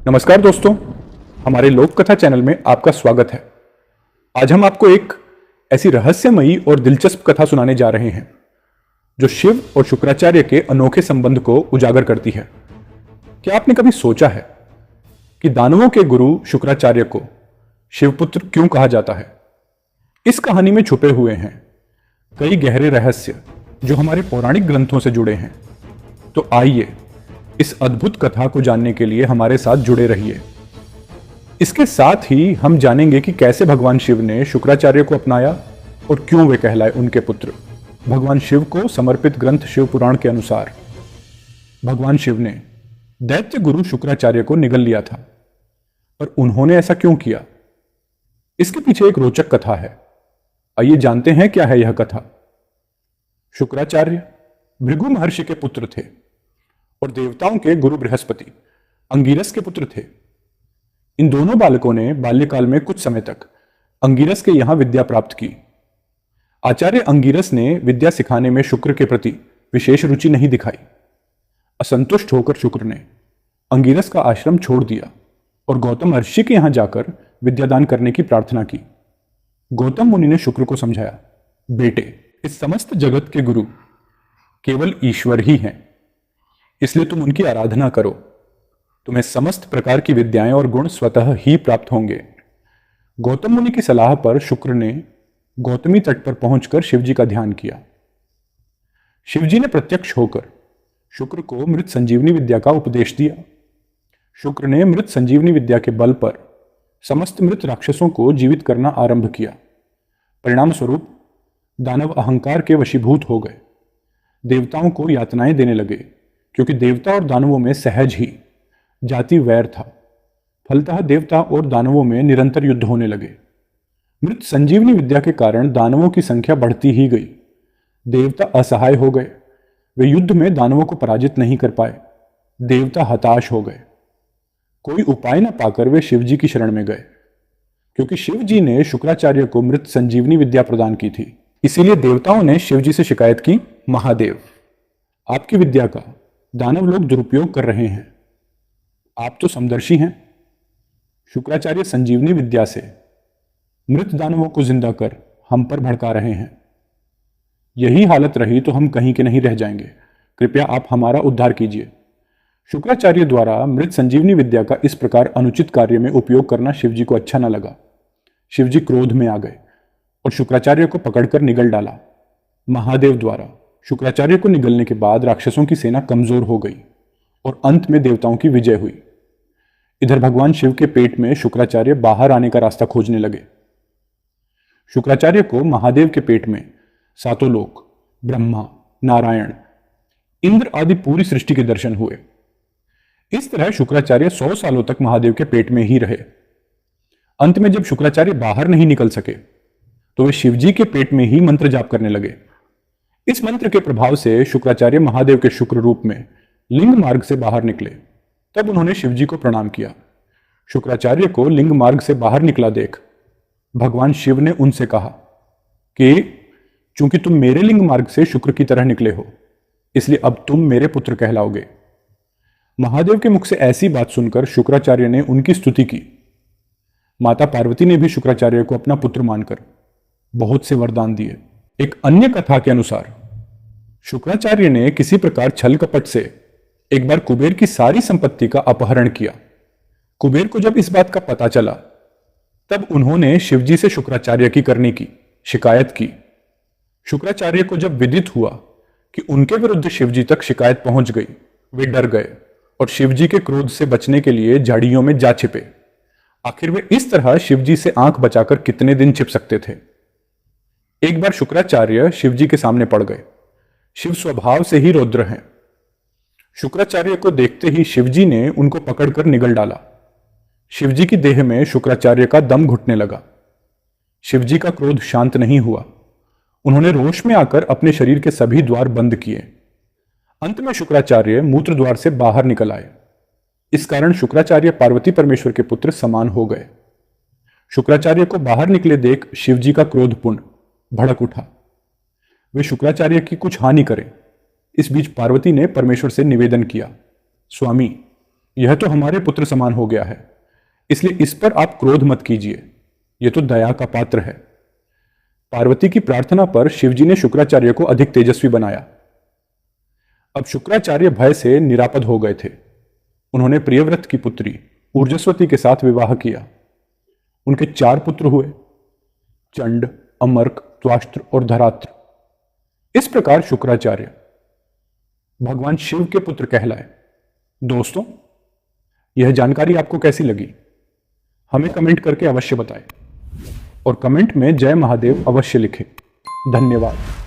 नमस्कार दोस्तों, हमारे लोक कथा चैनल में आपका स्वागत है। आज हम आपको एक ऐसी रहस्यमयी और दिलचस्प कथा सुनाने जा रहे हैं जो शिव और शुक्राचार्य के अनोखे संबंध को उजागर करती है। क्या आपने कभी सोचा है कि दानवों के गुरु शुक्राचार्य को शिवपुत्र क्यों कहा जाता है? इस कहानी में छुपे हुए हैं कई गहरे रहस्य जो हमारे पौराणिक ग्रंथों से जुड़े हैं। तो आइए इस अद्भुत कथा को जानने के लिए हमारे साथ जुड़े रहिए। इसके साथ ही हम जानेंगे कि कैसे भगवान शिव ने शुक्राचार्य को अपनाया और क्यों वे कहलाए उनके पुत्र। भगवान शिव को समर्पित ग्रंथ शिव पुराण के अनुसार भगवान शिव ने दैत्य गुरु शुक्राचार्य को निगल लिया था, पर उन्होंने ऐसा क्यों किया? इसके पीछे एक रोचक कथा है। आइए जानते हैं क्या है यह कथा। शुक्राचार्य भृगु महर्षि के पुत्र थे और देवताओं के गुरु बृहस्पति अंगिरस के पुत्र थे। इन दोनों बालकों ने बाल्यकाल में कुछ समय तक अंगिरस के यहां विद्या प्राप्त की। आचार्य अंगिरस ने विद्या सिखाने में शुक्र के प्रति विशेष रुचि नहीं दिखाई। असंतुष्ट होकर शुक्र ने अंगिरस का आश्रम छोड़ दिया और गौतम महर्षि के यहां जाकर विद्यादान करने की प्रार्थना की। गौतम मुनि ने शुक्र को समझाया, बेटे, इस समस्त जगत के गुरु केवल ईश्वर ही हैं, इसलिए तुम उनकी आराधना करो। तुम्हें समस्त प्रकार की विद्याएं और गुण स्वतः ही प्राप्त होंगे। गौतम मुनि की सलाह पर शुक्र ने गौतमी तट पर पहुंचकर शिवजी का ध्यान किया। शिवजी ने प्रत्यक्ष होकर शुक्र को मृत संजीवनी विद्या का उपदेश दिया। शुक्र ने मृत संजीवनी विद्या के बल पर समस्त मृत राक्षसों को जीवित करना आरंभ किया। परिणाम स्वरूप दानव अहंकार के वशीभूत हो गए। देवताओं को यातनाएं देने लगे, क्योंकि देवता और दानवों में सहज ही जाति वैर था। फलतः देवता और दानवों में निरंतर युद्ध होने लगे। मृत संजीवनी विद्या के कारण दानवों की संख्या बढ़ती ही गई। देवता असहाय हो गए। वे युद्ध में दानवों को पराजित नहीं कर पाए। देवता हताश हो गए। कोई उपाय न पाकर वे शिवजी की शरण में गए, क्योंकि शिवजी ने शुक्राचार्य को मृत संजीवनी विद्या प्रदान की थी। इसीलिए देवताओं ने शिवजी से शिकायत की, महादेव, आपकी विद्या का दानव लोग दुरुपयोग कर रहे हैं। आप तो समदर्शी हैं। शुक्राचार्य संजीवनी विद्या से मृत दानवों को जिंदा कर हम पर भड़का रहे हैं। यही हालत रही तो हम कहीं के नहीं रह जाएंगे। कृपया आप हमारा उद्धार कीजिए। शुक्राचार्य द्वारा मृत संजीवनी विद्या का इस प्रकार अनुचित कार्य में उपयोग करना शिवजी को अच्छा न लगा। शिवजी क्रोध में आ गए और शुक्राचार्य को पकड़कर निगल डाला। महादेव द्वारा शुक्राचार्य को निगलने के बाद राक्षसों की सेना कमजोर हो गई और अंत में देवताओं की विजय हुई। इधर भगवान शिव के पेट में शुक्राचार्य बाहर आने का रास्ता खोजने लगे। शुक्राचार्य को महादेव के पेट में सातों लोक, ब्रह्मा, नारायण, इंद्र आदि पूरी सृष्टि के दर्शन हुए। इस तरह शुक्राचार्य 100 सालों तक महादेव के पेट में ही रहे। अंत में जब शुक्राचार्य बाहर नहीं निकल सके तो वे शिवजी के पेट में ही मंत्र जाप करने लगे। इस मंत्र के प्रभाव से शुक्राचार्य महादेव के शुक्र रूप में लिंग मार्ग से बाहर निकले। तब उन्होंने शिवजी को प्रणाम किया। शुक्राचार्य को लिंग मार्ग से बाहर निकला देख भगवान शिव ने उनसे कहा कि चूंकि तुम मेरे लिंग मार्ग से शुक्र की तरह निकले हो, इसलिए अब तुम मेरे पुत्र कहलाओगे। महादेव के मुख से ऐसी बात सुनकर शुक्राचार्य ने उनकी स्तुति की। माता पार्वती ने भी शुक्राचार्य को अपना पुत्र मानकर बहुत से वरदान दिए। एक अन्य कथा के अनुसार शुक्राचार्य ने किसी प्रकार छल कपट से एक बार कुबेर की सारी संपत्ति का अपहरण किया। कुबेर को जब इस बात का पता चला तब उन्होंने शिवजी से शुक्राचार्य की करने की शिकायत की। शुक्राचार्य को जब विदित हुआ कि उनके विरुद्ध शिवजी तक शिकायत पहुंच गई, वे डर गए और शिवजी के क्रोध से बचने के लिए झाड़ियों में जा छिपे। आखिर वे इस तरह शिवजी से आंख बचाकर कितने दिन छिप सकते थे। एक बार शुक्राचार्य शिवजी के सामने पड़ गए। शिव स्वभाव से ही रौद्र हैं। शुक्राचार्य को देखते ही शिवजी ने उनको पकड़कर निगल डाला। शिवजी की देह में शुक्राचार्य का दम घुटने लगा। शिवजी का क्रोध शांत नहीं हुआ। उन्होंने रोष में आकर अपने शरीर के सभी द्वार बंद किए। अंत में शुक्राचार्य मूत्र द्वार से बाहर निकल आए। इस कारण शुक्राचार्य पार्वती परमेश्वर के पुत्र समान हो गए। शुक्राचार्य को बाहर निकले देख शिवजी का क्रोध पूर्ण भड़क उठा। वे शुक्राचार्य की कुछ हानि करें। इस बीच पार्वती ने परमेश्वर से निवेदन किया, स्वामी, यह तो हमारे पुत्र समान हो गया है, इसलिए इस पर आप क्रोध मत कीजिए, यह तो दया का पात्र है। पार्वती की प्रार्थना पर शिवजी ने शुक्राचार्य को अधिक तेजस्वी बनाया। अब शुक्राचार्य भय से निरापद हो गए थे। उन्होंने प्रियव्रत की पुत्री ऊर्जस्वती के साथ विवाह किया। उनके 4 पुत्र हुए, चंड, अमर्क, त्वाष्ट्र और धरात्र। इस प्रकार शुक्राचार्य भगवान शिव के पुत्र कहलाए। दोस्तों, यह जानकारी आपको कैसी लगी? हमें कमेंट करके अवश्य बताएं और कमेंट में जय महादेव अवश्य लिखें। धन्यवाद।